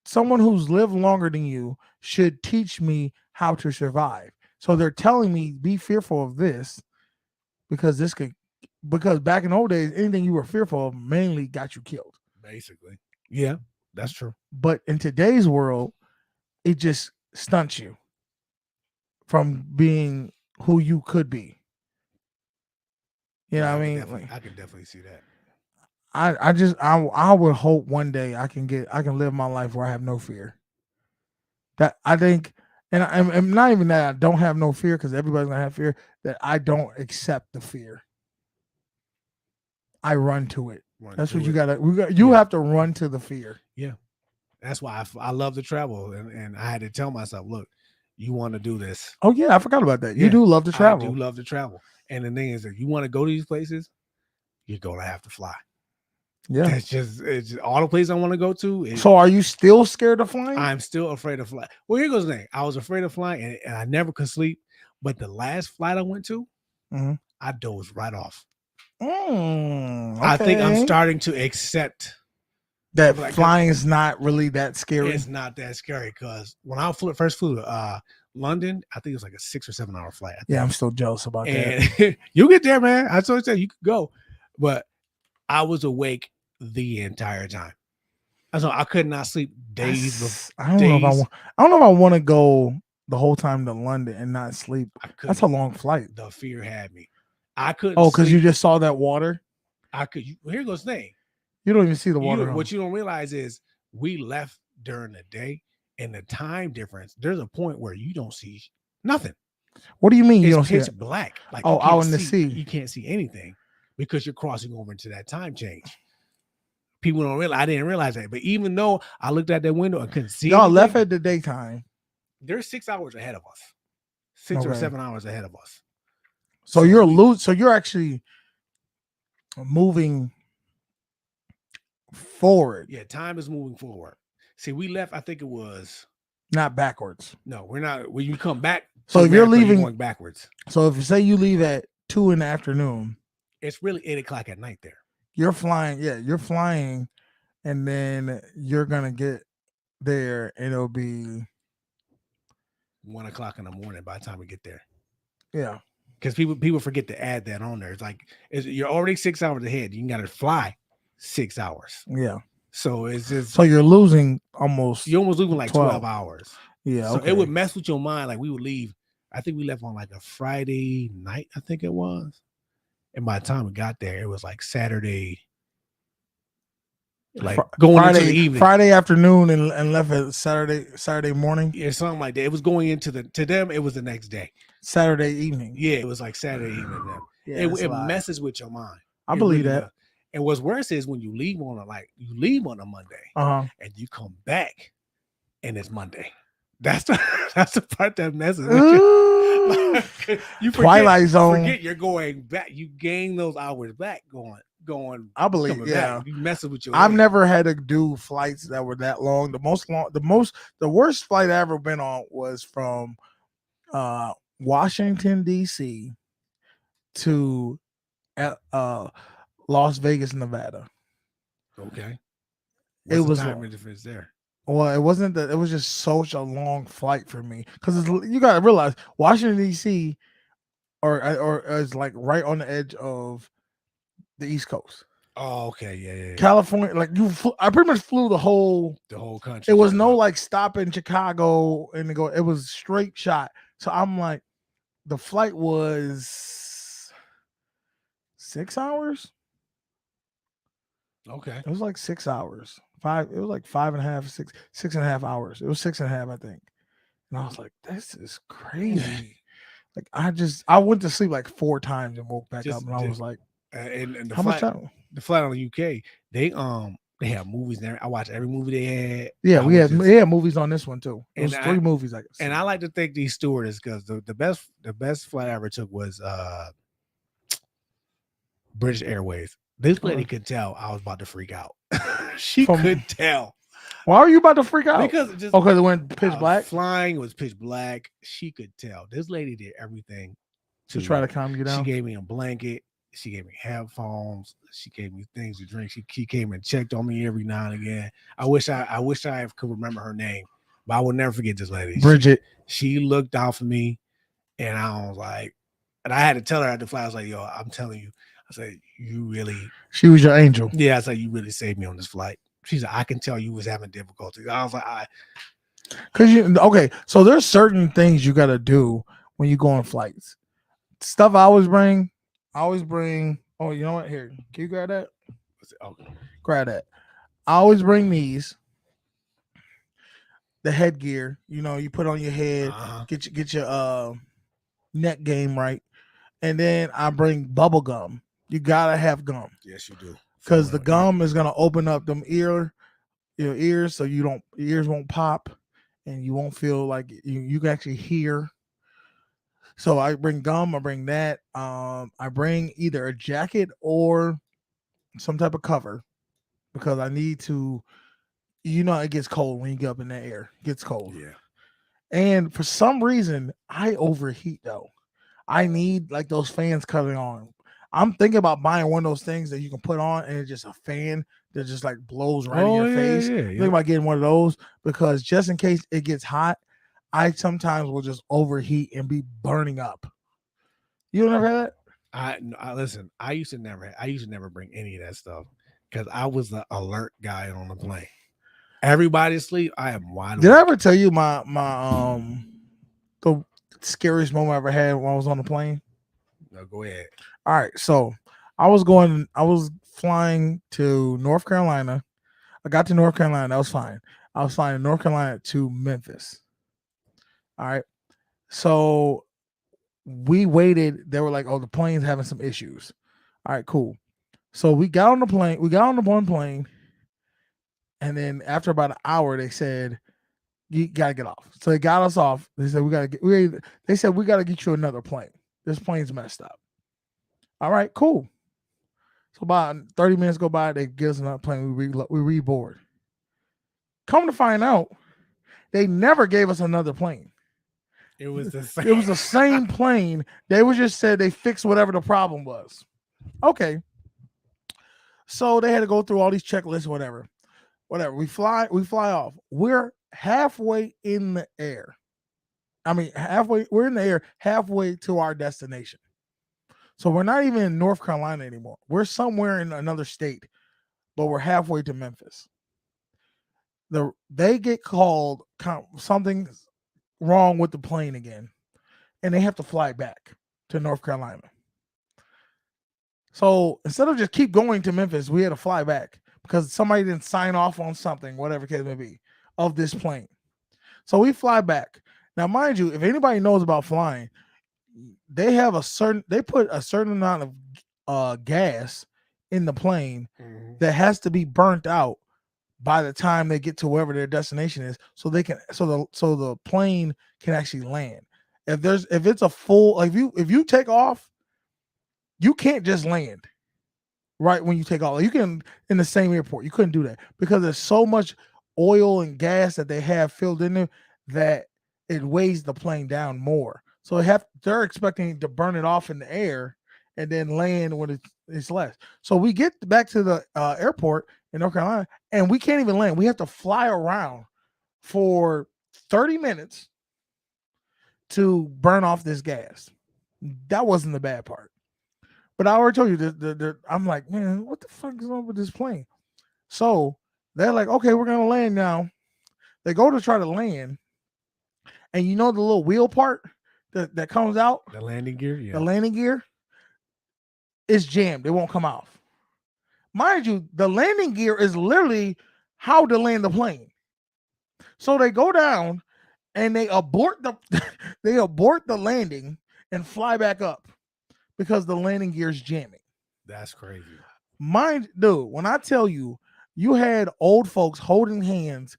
Speaker 4: Someone who's lived longer than you should teach me how to survive. So they're telling me, be fearful of this because back in old days, anything you were fearful of mainly got you killed.
Speaker 5: Basically. Yeah, that's true.
Speaker 4: But in today's world, it just stunts you from being who you could be. You know what I mean? Like,
Speaker 5: I can definitely see that.
Speaker 4: I would hope one day I can live my life where I have no fear. That I think, and I'm not even that I don't have no fear, because everybody's gonna have fear, that I don't accept the fear. I run to it. That's what you gotta. You have to run to the fear.
Speaker 5: Yeah, that's why I love to travel, and I had to tell myself, look, you want to do this.
Speaker 4: Oh yeah, I forgot about that. You
Speaker 5: Yeah,
Speaker 4: do love to travel.
Speaker 5: I do love to travel, and the thing is that you want to go to these places, you're gonna have to fly.
Speaker 4: Yeah,
Speaker 5: it's just all the places I want to go to.
Speaker 4: So are you still scared of flying?
Speaker 5: I'm still afraid of flying. Well, here goes the thing. I was afraid of flying, and I never could sleep. But the last flight I went to, I dozed right off.
Speaker 4: Okay.
Speaker 5: I think I'm starting to accept
Speaker 4: that flying is not really that scary.
Speaker 5: It's not that scary, because when I first flew to London, I think it was like a 6 or 7 hour flight.
Speaker 4: Yeah, I'm still jealous about
Speaker 5: and
Speaker 4: that.
Speaker 5: You get there, man. I told you you could go, but I was awake the entire time. So I could not sleep days.
Speaker 4: I don't know if I want to go the whole time to London and not sleep. That's a long flight.
Speaker 5: The fear had me. I couldn't.
Speaker 4: Oh, because you just saw that water.
Speaker 5: I could. Here goes the thing.
Speaker 4: You don't even see the water.
Speaker 5: What you don't realize is we left during the day, and the time difference. There's a point where you don't see nothing.
Speaker 4: What do you mean you don't
Speaker 5: pitch
Speaker 4: see it?
Speaker 5: black? Like,
Speaker 4: out in the sea,
Speaker 5: you can't see anything because you're crossing over into that time change. People don't realize. I didn't realize that, but even though I looked out that window and couldn't see,
Speaker 4: y'all left at the daytime.
Speaker 5: They're 6 hours ahead of us, 6 or 7 hours ahead of us.
Speaker 4: So you're So you're actually moving forward.
Speaker 5: Yeah, time is moving forward. See, we left. I think it was
Speaker 4: not backwards.
Speaker 5: No, we're not. When you come back,
Speaker 4: so if you're leaving,
Speaker 5: going backwards.
Speaker 4: So if you say you leave at 2 p.m,
Speaker 5: it's really 8 o'clock at night there.
Speaker 4: You're flying. Yeah, you're flying, and then you're gonna get there, and it'll be
Speaker 5: 1 o'clock in the morning by the time we get there.
Speaker 4: Yeah,
Speaker 5: because people forget to add that on there. It's like you're already 6 hours ahead. You got to fly 6 hours.
Speaker 4: Yeah.
Speaker 5: So it's just
Speaker 4: you're losing almost.
Speaker 5: You're almost losing like 12 hours.
Speaker 4: Yeah.
Speaker 5: So it would mess with your mind. Like we would leave. I think we left on like a Friday night. I think it was. And by the time we got there, it was like Saturday. Like going
Speaker 4: Friday,
Speaker 5: into the evening.
Speaker 4: Friday afternoon and left at Saturday morning.
Speaker 5: Yeah, something like that. It was going into to them, it was the next day.
Speaker 4: Saturday evening.
Speaker 5: Yeah, it was like Saturday evening.
Speaker 4: Yeah,
Speaker 5: it messes with your mind.
Speaker 4: I believe that.
Speaker 5: Does. And what's worse is when you leave on a Monday and you come back and it's Monday. That's the part that messes with you. You
Speaker 4: Twilight Zone.
Speaker 5: Forget you're going back. You gain those hours back going.
Speaker 4: I believe, yeah.
Speaker 5: Back. You messing with your.
Speaker 4: I've never had to do flights that were that long. The worst flight I ever been on was from Washington D.C. to Las Vegas, Nevada.
Speaker 5: Okay.
Speaker 4: It was
Speaker 5: time difference there.
Speaker 4: Well, it wasn't that. It was just such a long flight for me because you got to realize Washington D.C. or is like right on the edge of the East Coast.
Speaker 5: Oh, okay, yeah.
Speaker 4: California, like I pretty much flew the whole
Speaker 5: country.
Speaker 4: It was no like stop in Chicago and go. It was straight shot. So I'm like, the flight was 6 hours.
Speaker 5: Okay,
Speaker 4: it was like 6 hours. It was like 5.5, 6.5 hours. It was 6.5, I think. And I was like, this is crazy. Like I went to sleep like 4 times and woke back up, and I was like,
Speaker 5: and the
Speaker 4: how
Speaker 5: flight,
Speaker 4: much time?
Speaker 5: The flight on the UK, they have movies there. I watched every movie they had.
Speaker 4: Yeah, we had movies on this one too. It was 3 movies, I guess.
Speaker 5: And I like to thank these stewardess because the best flight I ever took was British Airways. This lady could tell I was about to freak out. She could tell.
Speaker 4: Why are you about to freak out?
Speaker 5: Because
Speaker 4: it went pitch black.
Speaker 5: Flying was pitch black. She could tell. This lady did everything
Speaker 4: to try to calm you down.
Speaker 5: She gave me a blanket. She gave me headphones. She gave me things to drink. She came and checked on me every now and again. I wish I could remember her name, but I will never forget this lady.
Speaker 4: Bridget.
Speaker 5: She looked out for me, and I was like, and I had to tell her at the flight. I was like, yo, I'm telling you. I said, you really.
Speaker 4: She was your angel.
Speaker 5: Yeah, I said, you really saved me on this flight. She said, I can tell you was having difficulties. I was like,
Speaker 4: Because so there's certain things you gotta do when you go on flights. Stuff I always bring. Oh, you know what? Here, can you grab that?
Speaker 5: Okay.
Speaker 4: Grab that. I always bring these. The headgear, you put on your head,
Speaker 5: Uh-huh.
Speaker 4: get your neck game right, and then I bring bubble gum. You gotta have gum
Speaker 5: Yes, you do.
Speaker 4: because the gum is gonna open up your ears, so your ears won't pop, and you won't feel like you can actually hear. So I bring gum. I bring that. I bring either a jacket or some type of cover because I need to. It gets cold when you get up in the air. It gets cold.
Speaker 5: Yeah.
Speaker 4: And for some reason, I overheat though. I need like those fans coming on. I'm thinking about buying one of those things that you can put on and it's just a fan that just like blows right in your face. Think about getting one of those because just in case it gets hot, I sometimes will just overheat and be burning up. You don't ever have that?
Speaker 5: I listen. I used to never bring any of that stuff because I was the alert guy on the plane. Everybody asleep. I am wide awake.
Speaker 4: Did I ever tell you my the scariest moment I ever had when I was on the plane?
Speaker 5: No, go ahead.
Speaker 4: All right, so I was flying to North Carolina. I got to North Carolina. That was fine. I was flying to North Carolina to Memphis. All right. So we waited. They were like, oh, the plane's having some issues. All right, cool. So we got on the plane. We got on the one plane. And then after about an hour, they said, you got to get off. So they got us off. They said, we got to get you another plane. This plane's messed up. All right, cool. So about 30 minutes go by, they give us another plane. We reboard. Come to find out, they never gave us another plane.
Speaker 5: It was the same.
Speaker 4: It was the same plane. They was just said they fixed whatever the problem was. Okay. So they had to go through all these checklists, whatever. We fly off. We're halfway in the air. We're in the air halfway to our destination. So we're not even in North Carolina anymore. We're somewhere in another state, but we're halfway to Memphis. They get called, something's wrong with the plane again, and they have to fly back to North Carolina. So instead of just keep going to Memphis, we had to fly back because somebody didn't sign off on something, whatever case may be, of this plane. So we fly back. Now, mind you, if anybody knows about flying, they put a certain amount of gas in the plane that has to be burnt out by the time they get to wherever their destination is, so the plane can actually land. If it's a full, like if you take off, you can't just land right when you take off. You can in the same airport. You couldn't do that because there's so much oil and gas that they have filled in there that it weighs the plane down more. So they're expecting to burn it off in the air and then land when it's less. So we get back to the airport in North Carolina and we can't even land. We have to fly around for 30 minutes to burn off this gas. That wasn't the bad part. But I already told you, I'm like, man, what the fuck is wrong with this plane? So they're like, okay, we're going to land now. They go to try to land. And you know the little wheel part that comes out?
Speaker 5: The landing gear? Yeah.
Speaker 4: The landing gear is jammed. It won't come off. Mind you, the landing gear is literally how to land the plane. So they go down and they abort the landing and fly back up because the landing gear is jamming.
Speaker 5: That's crazy.
Speaker 4: Dude, when I tell you, you had old folks holding hands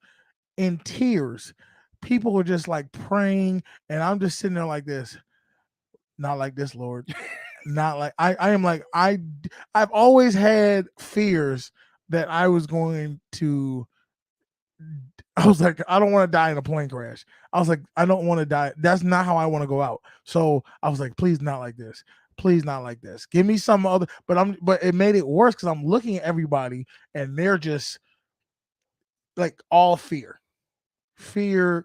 Speaker 4: in tears. People were just like praying, and I'm just sitting there like this. Not like this, Lord. Not like I am like I've always had fears that I was going to. I was like, I don't want to die in a plane crash. I was like, I don't want to die. That's not how I want to go out. So I was like, please not like this. Please not like this. Give me some other. But it made it worse because I'm looking at everybody and they're just like all fear,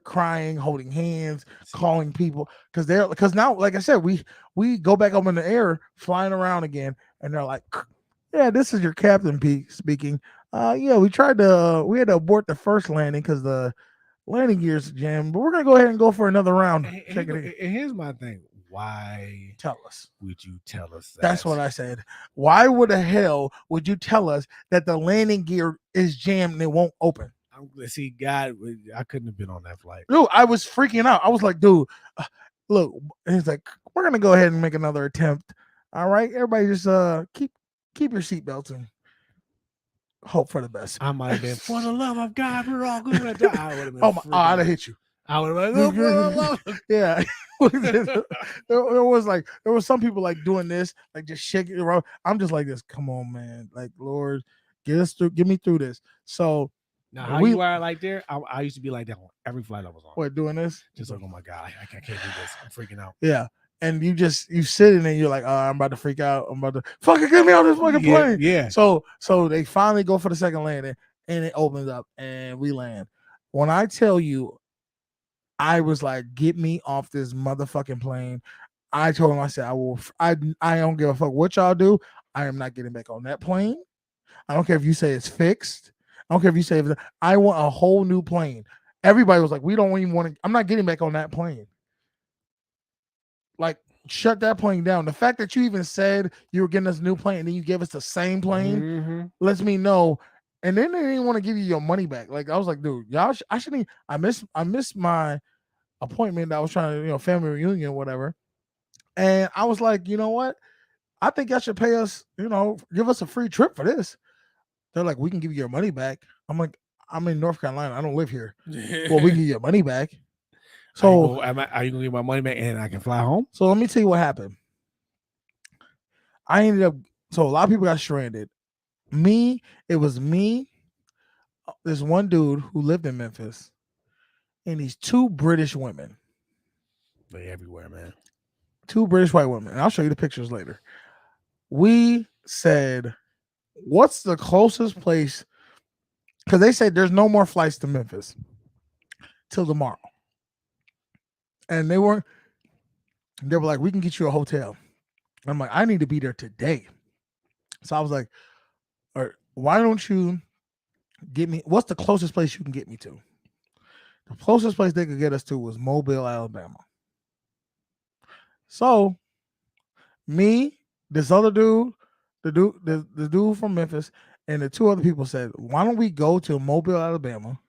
Speaker 4: crying, holding hands, calling people because now, like I said, we go back up in the air, flying around again, and they're like, yeah, this is your captain speaking. Yeah, we had to abort the first landing because the landing gears jammed. But we're gonna go ahead and go for another round.
Speaker 5: And,
Speaker 4: Check it in.
Speaker 5: and here's my thing. Why
Speaker 4: Tell us.
Speaker 5: would you tell us that?
Speaker 4: That's what I said. Why would the hell would you tell us that the landing gear is jammed and it won't open?
Speaker 5: See, God, I couldn't have been on that flight.
Speaker 4: Dude, I was freaking out. I was like, dude, look. He's like, we're gonna go ahead and make another attempt. All right, everybody, just keep your seatbelts and hope for the best.
Speaker 5: I might have been, for the love of God, we're all going to die. I would have been.
Speaker 4: Oh my! I'd have hit you.
Speaker 5: I would have been. Oh, for the love of
Speaker 4: Yeah. there was some people like doing this, like just shaking it around. I'm just like this. Come on, man. Like, Lord, get me through this. So
Speaker 5: Now, how
Speaker 4: We-
Speaker 5: you are like there? I used to be like that on every flight I was on.
Speaker 4: we're doing this.
Speaker 5: Just like, oh my God, I can't do this. I'm freaking out.
Speaker 4: Yeah. And you sit in there, you're like, I'm about to freak out. I'm about to fucking get me on this fucking plane.
Speaker 5: Yeah.
Speaker 4: So they finally go for the second landing and it opens up and we land. When I tell you, I was like, get me off this motherfucking plane. I told him, I said, I don't give a fuck what y'all do. I am not getting back on that plane. I don't care if you say it's fixed. I don't care if you say I want a whole new plane. Everybody was like, we don't even want to. I'm not getting back on that plane. Like, shut that plane down. The fact that you even said you were getting us a new plane and then you gave us the same plane
Speaker 5: Mhm.
Speaker 4: lets me know. And then they didn't want to give you your money back. Like, I was like, dude, y'all, I shouldn't. I missed my appointment. I was trying to, family reunion, whatever. And I was like, you know what? I think y'all should pay us, give us a free trip for this. They're like, we can give you your money back. I'm like, I'm in North Carolina. I don't live here. Well, we can give you your money back. So
Speaker 5: are you gonna get my money back and I can fly home?
Speaker 4: So let me tell you what happened. I ended up, so a lot of people got stranded. It was me, this one dude who lived in Memphis, and these two British women.
Speaker 5: They everywhere, man.
Speaker 4: Two British white women. And I'll show you the pictures later. We said, what's the closest place? Because they said there's no more flights to Memphis till tomorrow. And they were like, we can get you a hotel. I'm like, I need to be there today. So I was like, all right, why don't you get me, what's the closest place you can get me to? The closest place they could get us to was Mobile, Alabama. So me, this other dude, the dude from Memphis, and the two other people said, why don't we go to Mobile, Alabama,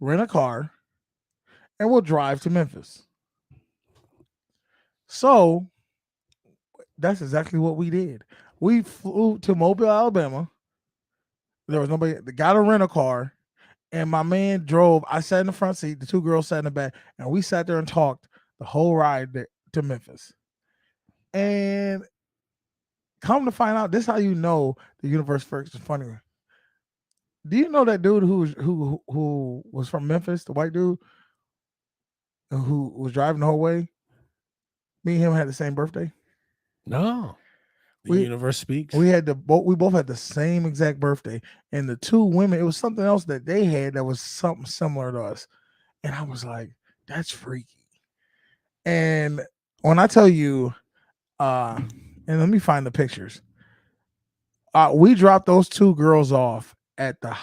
Speaker 4: rent a car, and we'll drive to Memphis. So that's exactly what we did. We flew to Mobile, Alabama. There was nobody. They got a rental car, and my man drove. I sat in the front seat. The two girls sat in the back, and we sat there and talked the whole ride to Memphis. And come to find out, this is how you know the universe works is funny. Do you know that dude who was from Memphis, the white dude who was driving the whole way? Me and him had the same birthday.
Speaker 5: No. The
Speaker 4: We-
Speaker 5: universe speaks.
Speaker 4: We both had the same exact birthday, and the two women, it was something else that they had that was something similar to us, and I was like, that's freaky. And when I tell you, and let me find the pictures. We dropped those two girls off at the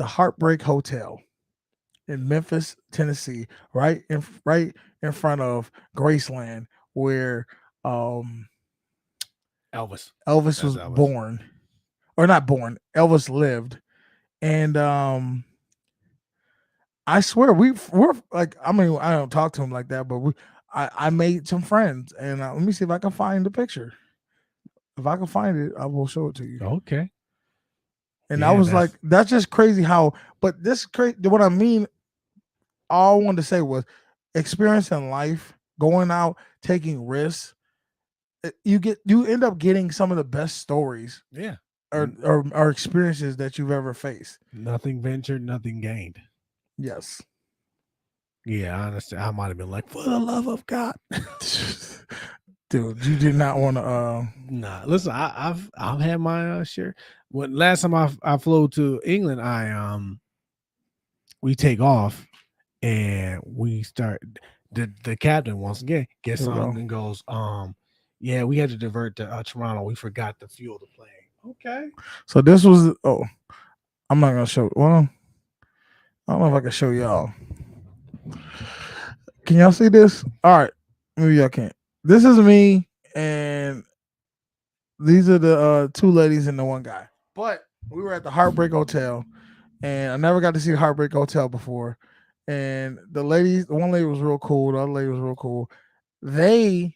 Speaker 4: Heartbreak Hotel in Memphis, Tennessee, right in front of Graceland, where
Speaker 5: Elvis.
Speaker 4: Elvis was
Speaker 5: Elvis.
Speaker 4: born, or not born. Elvis lived, and I swear we're like, I mean, I don't talk to him like that, but I made some friends, and let me see if I can find the picture. If I can find it, I will show it to you.
Speaker 5: Okay.
Speaker 4: And
Speaker 5: Yeah,
Speaker 4: I was
Speaker 5: that's-
Speaker 4: like, that's just crazy how. But this crazy. What I mean, all I wanted to say was, experiencing life, going out, taking risks. You end up getting some of the best stories
Speaker 5: Yeah.
Speaker 4: or experiences that you've ever faced.
Speaker 5: Nothing ventured, nothing gained.
Speaker 4: Yes.
Speaker 5: Yeah, I understand. I might have been like, for the love of God.
Speaker 4: Dude, you did not want to
Speaker 5: Nah, listen, I've had my share. When last time I flew to England, we take off and we start the captain once again gets
Speaker 4: Here we
Speaker 5: on
Speaker 4: go.
Speaker 5: and goes, yeah, we had to divert to Toronto. We forgot to fuel the plane. Okay.
Speaker 4: So this was I'm not gonna show. Well, I don't know if I can show y'all. Can y'all see this? All right, maybe y'all can't. This is me, and these are the two ladies and the one guy. But we were at the Heartbreak Hotel, and I never got to see the Heartbreak Hotel before. And the one lady was real cool. The other lady was real cool. I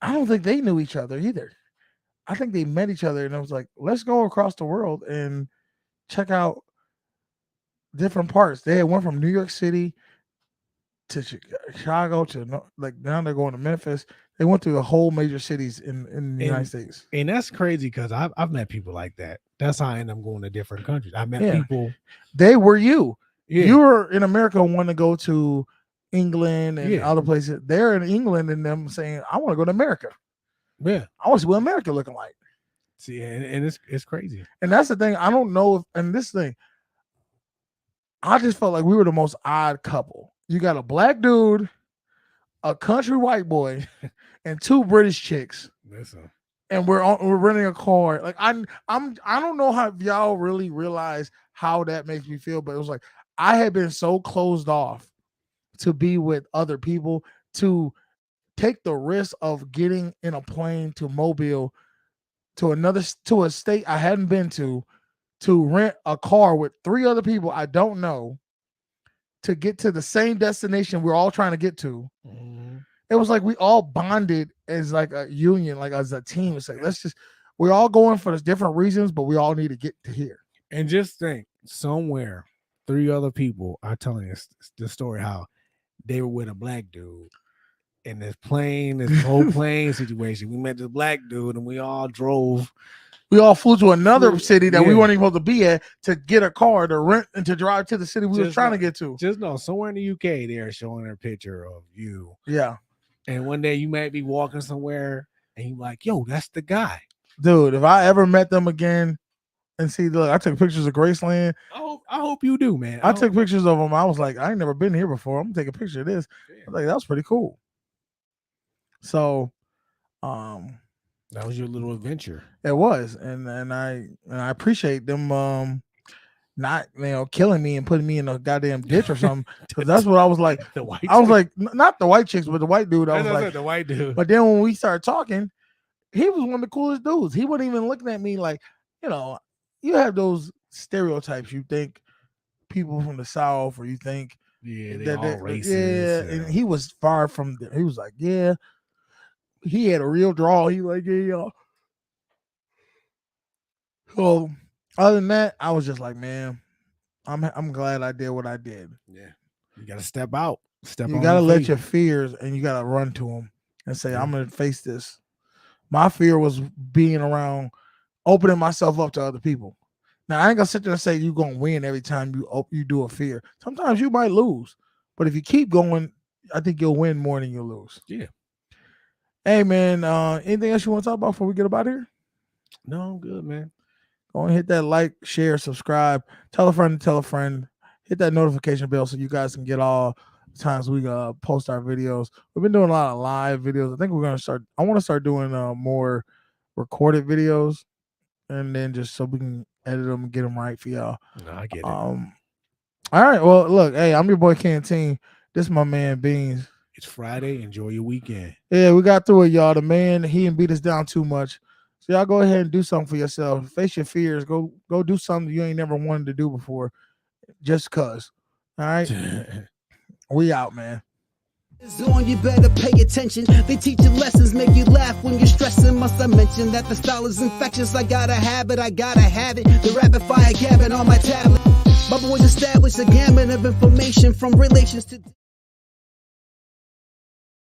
Speaker 4: don't think they knew each other either. I think they met each other, and it was like, let's go across the world and check out different parts. They went from New York City to Chicago to now they're going to Memphis. They went through the whole major cities in the United States.
Speaker 5: And that's crazy because I've met people like that. That's how I end up going to different countries. I met people.
Speaker 4: They were you.
Speaker 5: Yeah.
Speaker 4: You were in America wanting to go to England and other places. They're in England and them saying, I want to go to America.
Speaker 5: Yeah.
Speaker 4: I want to see what America looking like.
Speaker 5: See, and it's crazy.
Speaker 4: And that's the thing. I don't know I just felt like we were the most odd couple. You got a black dude, a country white boy, and two British chicks.
Speaker 5: Listen.
Speaker 4: And we're renting a car. Like I don't know how y'all really realize how that makes me feel, but it was like I had been so closed off to be with other people, to take the risk of getting in a plane to Mobile, to a state I hadn't been to rent a car with 3 other people I don't know, to get to the same destination we're all trying to get to. Mm-hmm. It was like we all bonded as like a union, like as a team. It's like, we're all going for different reasons, but we all need to get to here.
Speaker 5: And just think, somewhere 3 other people are telling us the story how they were with a black dude in this whole plane situation. We met this black dude and we all drove.
Speaker 4: We all flew to another city that we weren't even supposed to be at to get a car to rent and to drive to the city we were trying to get to.
Speaker 5: Just know, somewhere in the UK, they're showing their picture of you.
Speaker 4: Yeah.
Speaker 5: And one day you might be walking somewhere and you're like, yo, that's the guy.
Speaker 4: Dude, if I ever met them again and see, look, I took pictures of Graceland.
Speaker 5: I hope you do, man.
Speaker 4: I took pictures of them. I was like, I ain't never been here before. I'm gonna take a picture of this. I was like, that was pretty cool. So,
Speaker 5: that was your little adventure.
Speaker 4: It was, and I appreciate them not killing me and putting me in a goddamn ditch or something. Because that's what I was like. I was like, not the white chicks, but the white dude. I was like
Speaker 5: the white dude.
Speaker 4: But then when we started talking, he was one of the coolest dudes. He wasn't even looking at me like, you have those stereotypes. You think people from the South, or you think
Speaker 5: they're all racist.
Speaker 4: Yeah, and he was far from them. He was like, yeah. He had a real draw. He like, yeah. So other than that, I was just like, man, I'm glad I did what I did.
Speaker 5: Yeah, you gotta step out.
Speaker 4: You gotta let your fears, and you gotta run to them and say, I'm gonna face this. My fear was being around, opening myself up to other people. Now I ain't gonna sit there and say you're gonna win every time you do a fear. Sometimes you might lose, but if you keep going, I think you'll win more than you'll lose.
Speaker 5: Yeah.
Speaker 4: Hey man, anything else you want to talk about before we get up out of here?
Speaker 5: No, I'm good, man.
Speaker 4: Go and hit that like, share, subscribe, tell a friend to tell a friend, hit that notification bell so you guys can get all the times we post our videos. We've been doing a lot of live videos. I think we're gonna start. I want to start doing more recorded videos, and then just so we can edit them and get them right for y'all.
Speaker 5: No, I get it.
Speaker 4: All right. Well, look, hey, I'm your boy Canteen. This is my man Beans.
Speaker 5: It's Friday. Enjoy your weekend.
Speaker 4: Yeah, we got through it, y'all. The man, he didn't beat us down too much. So y'all go ahead and do something for yourself. Face your fears. Go do something you ain't never wanted to do before, just cause. All right, we out, man.
Speaker 1: On, you better pay attention. They teach you lessons, make you laugh when you're stressing. Must I mention that the style is infectious? I gotta have it. The rapid fire gabbing on my tablet. My boys established a gamut of information from relations to